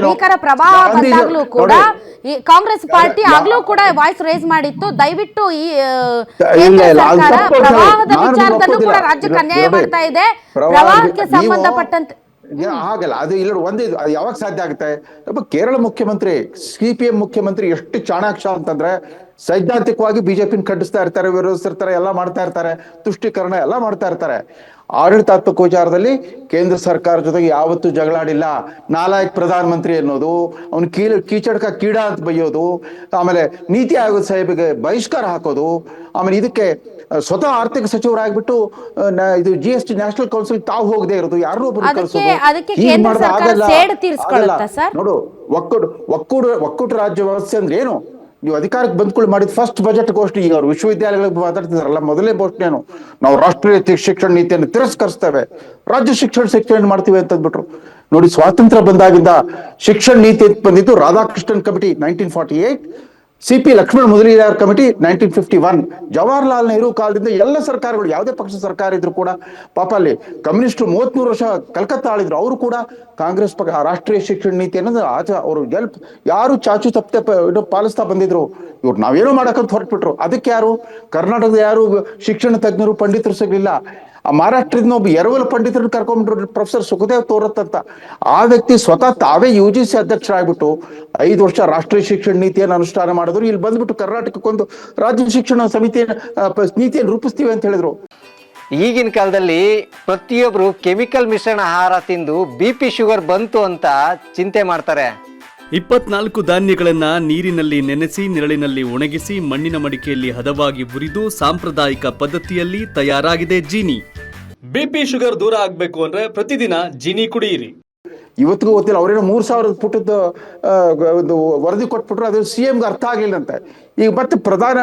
ಭೀಕರ ಪ್ರವಾಹ ಬಂದಾಗ್ಲೂ ಕೂಡ ಈ ಕಾಂಗ್ರೆಸ್ ಪಾರ್ಟಿ ಆಗ್ಲೂ ಕೂಡ ವಾಯ್ಸ್ ರೇಸ್ ಮಾಡಿತ್ತು. ದಯವಿಟ್ಟು ಈ ಕೇಂದ್ರ ಸರ್ಕಾರ ಪ್ರವಾಹದ ವಿಚಾರದಲ್ಲೂ ಕೂಡ ರಾಜ್ಯಕ್ಕೆ ಅನ್ಯಾಯ ಮಾಡ್ತಾ ಇದೆ. ಪ್ರವಾಹಕ್ಕೆ ಸಂಬಂಧಪಟ್ಟಂತೆ ಆಗಲ್ಲ. ಅದು ಇಲ್ಲ ಒಂದೇ ಅದು ಯಾವಾಗ ಸಾಧ್ಯ ಆಗುತ್ತೆ? ಒಬ್ಬ ಕೇರಳ ಮುಖ್ಯಮಂತ್ರಿ, ಸಿಪಿಎಂ ಮುಖ್ಯಮಂತ್ರಿ ಎಷ್ಟು ಚಾಣಾಕ್ಷ ಅಂತಂದ್ರೆ ಸೈದ್ಧಾಂತಿಕವಾಗಿ ಬಿಜೆಪಿನ ಖಂಡಿಸ್ತಾ ಇರ್ತಾರೆ, ವಿರೋಧಿಸ್ತಿರ್ತಾರೆ, ಎಲ್ಲ ಮಾಡ್ತಾ ಇರ್ತಾರೆ, ತುಷ್ಟೀಕರಣ ಎಲ್ಲ ಮಾಡ್ತಾ ಇರ್ತಾರೆ. ಆಡಳಿತಾತ್ಮಕ ವಿಚಾರದಲ್ಲಿ ಕೇಂದ್ರ ಸರ್ಕಾರ ಜೊತೆಗೆ ಯಾವತ್ತೂ ಜಗಳಾಡಿಲ್ಲ. ನಾಲಾಯಕ್ ಪ್ರಧಾನ ಮಂತ್ರಿ ಅನ್ನೋದು, ಅವ್ನು ಕೀಚಡ್ಕ ಕೀಡ ಅಂತ ಬೈಯೋದು, ಆಮೇಲೆ ನೀತಿ ಆಯೋಗದ ಸಾಹೇಬಿಗೆ ಬಹಿಷ್ಕಾರ ಹಾಕೋದು, ಆಮೇಲೆ ಇದಕ್ಕೆ ಸ್ವತಃ ಆರ್ಥಿಕ ಸಚಿವರಾಗ್ಬಿಟ್ಟು ಇದು GST ನ್ಯಾಷನಲ್ ಕೌನ್ಸಿಲ್ ತಾವು ಹೋಗದೆ ಇರೋದು, ಯಾರು ಒಬ್ಬರು ನೋಡು. ಒಕ್ಕೂಟ ರಾಜ್ಯ ವ್ಯವಸ್ಥೆ ಅಂದ್ರೆ ಏನು? ನೀವು ಅಧಿಕಾರಕ್ಕೆ ಬಂದ್ಕೊಳ್ಳಿ ಮಾಡಿದ ಫಸ್ಟ್ ಬಜೆಟ್ ಘೋಷಣೆ. ಈಗ ಅವ್ರು ವಿಶ್ವವಿದ್ಯಾಲಯಗಳಿಗೆ ಮಾತಾಡ್ತಿದಾರಲ್ಲ, ಮೊದಲನೇ ಘೋಷಣೆನು ನಾವು ರಾಷ್ಟ್ರೀಯ ಶಿಕ್ಷಣ ನೀತಿಯನ್ನು ತಿರಸ್ಕರಿಸ್ತೇವೆ, ರಾಜ್ಯ ಶಿಕ್ಷಣ ಮಾಡ್ತೀವಿ ಅಂತಂದ್ಬಿಟ್ರು. ನೋಡಿ, ಸ್ವಾತಂತ್ರ್ಯ ಬಂದಾಗಿಂದ ಶಿಕ್ಷಣ ನೀತಿ ಬಂದಿದ್ದು Radhakrishnan committee 1948, CP Lakshman Mudaliar committee 1951. Jawaharlal Nehru ಕಾಲದಿಂದ ಎಲ್ಲ ಸರ್ಕಾರಗಳು, ಯಾವುದೇ ಪಕ್ಷ ಸರ್ಕಾರ ಇದ್ರು ಕೂಡ, ಪಾಪ ಅಲ್ಲಿ ಕಮ್ಯುನಿಸ್ಟರು 33 ವರ್ಷ ಕಲ್ಕತ್ತಾ ಆಳಿದ್ರು, ಅವರು ಕೂಡ ಕಾಂಗ್ರೆಸ್ ಪಕ್ಷ ರಾಷ್ಟ್ರೀಯ ಶಿಕ್ಷಣ ನೀತಿ ಅನ್ನೋದು ಅವರು ಯಾರು ಚಾಚು ತಪ್ಪದೆ ಪಾಲಿಸ್ತಾ ಬಂದಿದ್ರು. ಇವ್ರು ನಾವೇನೋ ಮಾಡಕ್ಕಂತ ಹೊರಟ್ಬಿಟ್ರು. ಅದಕ್ಕೆ ಯಾರು ಕರ್ನಾಟಕದ ಯಾರು ಶಿಕ್ಷಣ ತಜ್ಞರು ಪಂಡಿತರು ಸಿಗ್ಲಿಲ್ಲ. ಆ ಮಹಾರಾಷ್ಟ್ರದಿಂದ ಒಬ್ಬ ಎರವಲು ಪಂಡಿತರನ್ನು ಕರ್ಕೊಂಡ್ಬಿಟ್ರು, ಪ್ರೊಫೆಸರ್ ಸುಖದೇವ್ ತೋರತ್ ಅಂತ. ಆ ವ್ಯಕ್ತಿ ಸ್ವತಃ ತಾವೇ UGC ಅಧ್ಯಕ್ಷರಾಗ್ಬಿಟ್ಟು 5 ವರ್ಷ ರಾಷ್ಟ್ರೀಯ ಶಿಕ್ಷಣ ನೀತಿಯನ್ನು ಅನುಷ್ಠಾನ ಮಾಡಿದ್ರು. ಇಲ್ಲಿ ಬಂದ್ಬಿಟ್ಟು ಕರ್ನಾಟಕಕ್ಕೊಂದು ರಾಜ್ಯ ಶಿಕ್ಷಣ ಸಮಿತಿಯನ್ನು ನೀತಿಯನ್ನು ರೂಪಿಸ್ತೀವಿ ಅಂತ ಹೇಳಿದ್ರು. ಈಗಿನ ಕಾಲದಲ್ಲಿ ಪ್ರತಿಯೊಬ್ರು ಕೆಮಿಕಲ್ ಮಿಶ್ರಣ ಆಹಾರ ತಿಂದು BP ಶುಗರ್ ಬಂತು ಅಂತ ಚಿಂತೆ ಮಾಡ್ತಾರೆ. 24 ಧಾನ್ಯಗಳನ್ನ ನೀರಿನಲ್ಲಿ ನೆನೆಸಿ ನೆರಳಿನಲ್ಲಿ ಒಣಗಿಸಿ ಮಣ್ಣಿನ ಮಡಿಕೆಯಲ್ಲಿ ಹದವಾಗಿ ಹುರಿದು ಸಾಂಪ್ರದಾಯಿಕ ಪದ್ಧತಿಯಲ್ಲಿ ತಯಾರಾಗಿದೆ ಜೀನಿ. BP ಶುಗರ್ ದೂರ ಆಗ್ಬೇಕು ಅಂದ್ರೆ ಪ್ರತಿದಿನ ಜೀನಿ ಕುಡಿಯಿರಿ. ಇವತ್ತಿಗೂ ಗೊತ್ತಿಲ್ಲ. ಅವ್ರೇನೋ 3000 ಪುಟದ ಒಂದು ವರದಿ ಕೊಟ್ಬಿಟ್ರು, ಅದು CMಗೆ ಅರ್ಥ ಆಗ್ಲಿಲ್ಲಂತೆ. ಈಗ ಮತ್ತೆ ಪ್ರಧಾನ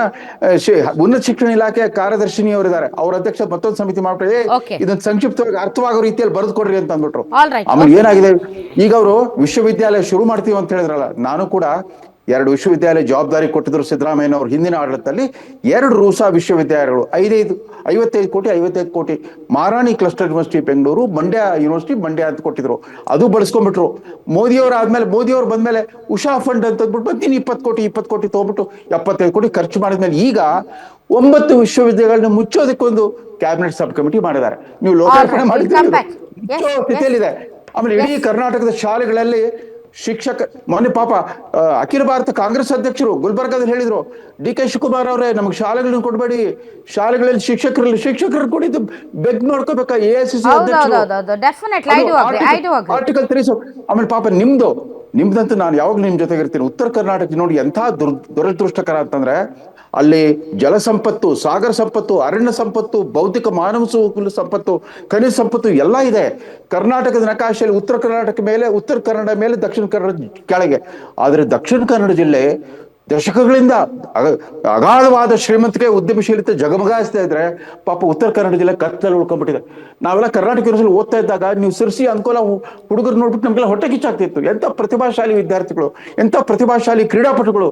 ಉನ್ನತ ಶಿಕ್ಷಣ ಇಲಾಖೆ ಕಾರ್ಯದರ್ಶಿನಿ ಅವರಿದ್ದಾರೆ, ಅವ್ರ ಅಧ್ಯಕ್ಷ ಮತ್ತೊಂದು ಸಮಿತಿ ಮಾಡ್ಬಿಟ್ಟು ಇದನ್ನ ಸಂಕ್ಷಿಪ್ತವಾಗಿ ಅರ್ಥವಾಗೋ ರೀತಿಯಲ್ಲಿ ಬರೆದು ಕೊಡ್ರಿ ಅಂತ ಅಂದ್ಬಿಟ್ರು. ಆಮೇಲೆ ಏನಾಗಿದೆ, ಈಗ ಅವರು ವಿಶ್ವವಿದ್ಯಾಲಯ ಶುರು ಮಾಡ್ತೀವಿ ಅಂತ ಹೇಳಿದ್ರಲ್ಲ, ನಾನು ಕೂಡ 2 ವಿಶ್ವವಿದ್ಯಾಲಯ ಜವಾಬ್ದಾರಿ ಕೊಟ್ಟಿದ್ರು ಸಿದ್ದರಾಮಯ್ಯನವ್ರ ಹಿಂದಿನ ಆಡಳಿತದಲ್ಲಿ. 2 ರೂಸಾ ವಿಶ್ವವಿದ್ಯಾಲಯಗಳು 55 ಕೋಟಿ Maharani cluster university Bengaluru, Mandya university Mandya ಅಂತ ಕೊಟ್ಟಿದ್ರು. ಅದು ಬಳಸ್ಕೊಂಡ್ಬಿಟ್ರು. ಮೋದಿಯವರು ಆದ್ಮೇಲೆ, ಮೋದಿಯವರು ಬಂದ್ಮೇಲೆ ಉಷಾ ಫಂಡ್ ಅಂತ ಅಂದ್ಬಿಟ್ಟು ನೀನು 20 ಕೋಟಿ ತಗೊಂಡ್ಬಿಟ್ಟು 75 ಕೋಟಿ ಖರ್ಚು ಮಾಡಿದ್ಮೇಲೆ ಈಗ 9 ವಿಶ್ವವಿದ್ಯಾಲಯಗಳನ್ನ ಮುಚ್ಚೋದಕ್ಕೊಂದು ಕ್ಯಾಬಿನೆಟ್ ಸಬ್ ಕಮಿಟಿ ಮಾಡಿದ್ದಾರೆ. ನೀವು ಲೋಕಾರ್ಪಣೆ ಮಾಡಿದ್ದೀರಿ. ಆಮೇಲೆ ಇಡೀ ಕರ್ನಾಟಕದ ಶಾಲೆಗಳಲ್ಲಿ ಶಿಕ್ಷಕ, ಮೊನ್ನೆ ಪಾಪ ಅಖಿಲ ಭಾರತ ಕಾಂಗ್ರೆಸ್ ಅಧ್ಯಕ್ಷರು ಗುಲ್ಬರ್ಗಾದಲ್ಲಿ ಹೇಳಿದ್ರು, DK ಶಿವಕುಮಾರ್ ಅವರೇ ನಮಗೆ ಶಾಲೆಗಳನ್ನ ಕೊಡಬೇಡಿ, ಶಾಲೆಗಳಲ್ಲಿ ಶಿಕ್ಷಕರು ಕೊಡಿದ್ದು ಬೆಗ್ ನೋಡ್ಕೋಬೇಕಾ AICC ಆರ್ಟಿಕಲ್ 3. ಆಮೇಲೆ ಪಾಪ ನಿಮ್ದಂತೂ ನಾನು ಯಾವಾಗ್ಲೂ ನಿಮ್ ಜೊತೆಗೆ ಇರ್ತೀನಿ. ಉತ್ತರ ಕರ್ನಾಟಕ ನೋಡಿ ಎಂಥ ದುರದೃಷ್ಟಕರ ಅಂತಂದ್ರೆ, ಅಲ್ಲಿ ಜಲ ಸಂಪತ್ತು, ಸಾಗರ ಸಂಪತ್ತು, ಅರಣ್ಯ ಸಂಪತ್ತು, ಭೌತಿಕ ಮಾನವ ಸಂಪತ್ತು, ಖನಿಜ ಸಂಪತ್ತು ಎಲ್ಲ ಇದೆ. ಕರ್ನಾಟಕದ ನಕಾಶೆಯಲ್ಲಿ ಉತ್ತರ ಕನ್ನಡ ಮೇಲೆ ದಕ್ಷಿಣ ಕನ್ನಡ ಕೆಳಗೆ. ಆದ್ರೆ ದಕ್ಷಿಣ ಕನ್ನಡ ಜಿಲ್ಲೆ ದಶಕಗಳಿಂದ ಅಗಾಧವಾದ ಶ್ರೀಮಂತಿಕೆ, ಉದ್ಯಮಶೀಲತೆ ಜಗಮಗಾಯಿಸ್ತಾ ಇದ್ರೆ, ಪಾಪ ಉತ್ತರ ಕನ್ನಡ ಜಿಲ್ಲೆ ಕತ್ತಲಲ್ಲಿ ಉಳ್ಕೊಂಡ್ಬಿಟ್ಟಿದೆ. ನಾವೆಲ್ಲ ಕರ್ನಾಟಕ ಯೂನಿವರ್ಸಿಟಿ ಓದ್ತಾ ಇದ್ದಾಗ ನೀವು ಸಿರ್ಸಿ ಅನುಕೂಲ ಹುಡುಗರು ನೋಡ್ಬಿಟ್ಟು ನಮ್ಗೆಲ್ಲ ಹೊಟ್ಟೆ ಕಿಚ್ಚಾಗ್ತಿತ್ತು. ಎಂಥ ಪ್ರತಿಭಾಶಾಲಿ ವಿದ್ಯಾರ್ಥಿಗಳು, ಎಂಥ ಪ್ರತಿಭಾಶಾಲಿ ಕ್ರೀಡಾಪಟುಗಳು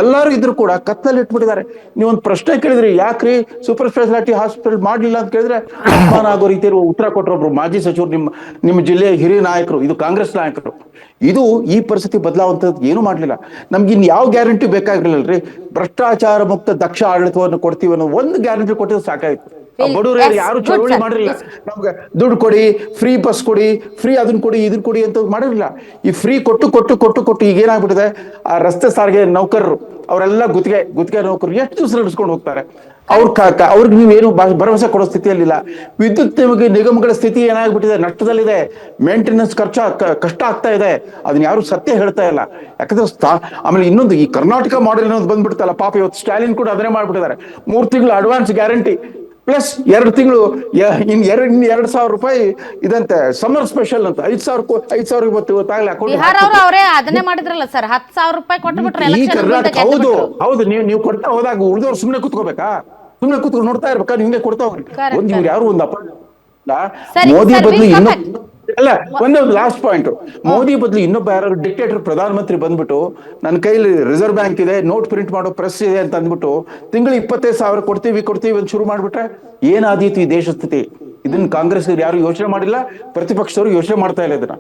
ಎಲ್ಲರೂ ಇದ್ರು ಕೂಡ ಕತ್ತಲಲ್ಲಿ ಇಟ್ಬಿಟ್ಟಿದ್ದಾರೆ. ನೀವೊಂದು ಪ್ರಶ್ನೆ ಕೇಳಿದ್ರಿ, ಯಾಕ್ರಿ ಸೂಪರ್ ಸ್ಪೆಷಾಲಿಟಿ ಹಾಸ್ಪಿಟಲ್ ಮಾಡಲಿಲ್ಲ ಅಂತ ಕೇಳಿದ್ರೆ ಅಪಮಾನ ಆಗೋ ರೀತಿಯಲ್ಲಿ ಉತ್ತರ ಕೊಟ್ಟರು ಒಬ್ರು ಮಾಜಿ ಸಚಿವರು, ನಿಮ್ಮ ಜಿಲ್ಲೆಯ ಹಿರಿಯ ನಾಯಕರು, ಇದು ಕಾಂಗ್ರೆಸ್ ನಾಯಕರು. ಇದು ಈ ಪರಿಸ್ಥಿತಿ ಬದಲಾವಂಥದ್ದು ಏನು ಮಾಡ್ಲಿಲ್ಲ. ನಮ್ಗೆ ಇನ್ ಯಾವ ಗ್ಯಾರಂಟಿ ಬೇಕಾಗಿರ್ಲಿಲ್ಲರಿ. ಭ್ರಷ್ಟಾಚಾರ ಮುಕ್ತ ದಕ್ಷ ಆಡಳಿತವನ್ನು ಕೊಡ್ತೀವಿ ಅನ್ನೋ ಒಂದು ಗ್ಯಾರಂಟಿ ಕೊಟ್ಟಿದ್ದು ಸಾಕಾಯ್ತು. ಬಡವರು ಯಾರು ಚಳವಳಿ ಮಾಡಿರಲಿಲ್ಲ. ನಮ್ಗೆ ದುಡ್ಡು ಕೊಡಿ, ಫ್ರೀ ಬಸ್ ಕೊಡಿ, ಫ್ರೀ ಅದನ್ನ ಕೊಡಿ, ಇದನ್ನ ಕೊಡಿ ಅಂತ ಮಾಡಿರಲಿಲ್ಲ. ಈ ಫ್ರೀ ಕೊಟ್ಟು ಈಗ ಏನಾಗ್ಬಿಟ್ಟಿದೆ, ಆ ರಸ್ತೆ ಸಾರಿಗೆ ನೌಕರರು ಅವರೆಲ್ಲ ಗುತ್ತಿಗೆ ನೌಕರರು ಎಷ್ಟು ದಿವಸ ನಡೆಸ್ಕೊಂಡು ಹೋಗ್ತಾರೆ. ಅವ್ರಿಗೆ ನೀವೇನು ಭರವಸೆ ಕೊಡೋ ಸ್ಥಿತಿಯಲ್ಲಿಲ್ಲ. ವಿದ್ಯುತ್ ನಿಗಮಗಳ ಸ್ಥಿತಿ ಏನಾಗ್ಬಿಟ್ಟಿದೆ, ನಷ್ಟದಲ್ಲಿದೆ. ಮೇಂಟೆನೆನ್ಸ್ ಕಷ್ಟ ಆಗ್ತಾ ಇದೆ. ಅದನ್ನ ಯಾರು ಸತ್ಯ ಹೇಳ್ತಾ ಇಲ್ಲ. ಯಾಕಂದ್ರೆ ಆಮೇಲೆ ಇನ್ನೊಂದು, ಈ ಕರ್ನಾಟಕ ಮಾಡೆಲ್ ಅನ್ನೋದು ಬಂದ್ಬಿಡ್ತಲ್ಲ, ಪಾಪ ಇವತ್ತು ಸ್ಟಾಲಿನ್ ಕೂಡ ಅದನ್ನೇ ಮಾಡ್ಬಿಟ್ಟಿದ್ದಾರೆ. 3 ತಿಂಗಳು ಅಡ್ವಾನ್ಸ್ ಗ್ಯಾರಂಟಿ ಪ್ಲಸ್ 2 ತಿಂಗಳು ಇನ್ 2,000 ರೂಪಾಯಿ ಇದಂತೆ ಸಮ್ಮರ್ ಸ್ಪೆಷಲ್ ಅಂತ 5,000 ಇವತ್ತಾಗಲಿ ಅದನ್ನೇ ಮಾಡಿದ್ರಲ್ಲ ಸರ್, 10,000 ರೂಪಾಯಿ ಕೊಟ್ಟುಬಿಟ್ರೆ. ಈ ಕರ್ನಾಟಕ ಹೌದು ನೀವು ಕೊಡ್ತಾ ಹೋದಾಗ ಉಳಿದವ್ರು ಸುಮ್ಮನೆ ಕೂತ್ಕೋಬೇಕಾ? ಸುಮ್ಮನೆ ಕೂತ್ಕೊಂಡು ನೋಡ್ತಾ ಇರ್ಬೇಕಾ? ನಿಮ್ಗೆ ಕೊಡ್ತಾ ಹೋಗ್ರಿ. ಇವ್ರು ಯಾರು ಒಂದು ಮೋದಿ ಬದಲು ಅಲ್ಲ, ಒಂದೇ ಒಂದು ಲಾಸ್ಟ್ ಪಾಯಿಂಟ್. ಮೋದಿ ಬದಲು ಇನ್ನೊಬ್ಬ ಯಾರು ಡಿಕ್ಟೇಟರ್ ಪ್ರಧಾನಮಂತ್ರಿ ಬಂದ್ಬಿಟ್ಟು ನನ್ನ ಕೈಲಿ ರಿಸರ್ವ್ ಬ್ಯಾಂಕ್ ಇದೆ, ನೋಟ್ ಪ್ರಿಂಟ್ ಮಾಡೋ ಪ್ರೆಸ್ ಇದೆ ಅಂತ ಅಂದ್ಬಿಟ್ಟು ತಿಂಗಳು 25,000 ಕೊಡ್ತೀವಿ ಅಂತ ಶುರು ಮಾಡ್ಬಿಟ್ರೆ ಏನಾದೀತು ಈ ದೇಶ ಸ್ಥಿತಿ? ಇದನ್ನ ಕಾಂಗ್ರೆಸ್ ಯಾರು ಯೋಚನೆ ಮಾಡಿಲ್ಲ, ಪ್ರತಿಪಕ್ಷದವರು ಯೋಚನೆ ಮಾಡ್ತಾ ಇಲ್ಲ ಇದನ್ನ.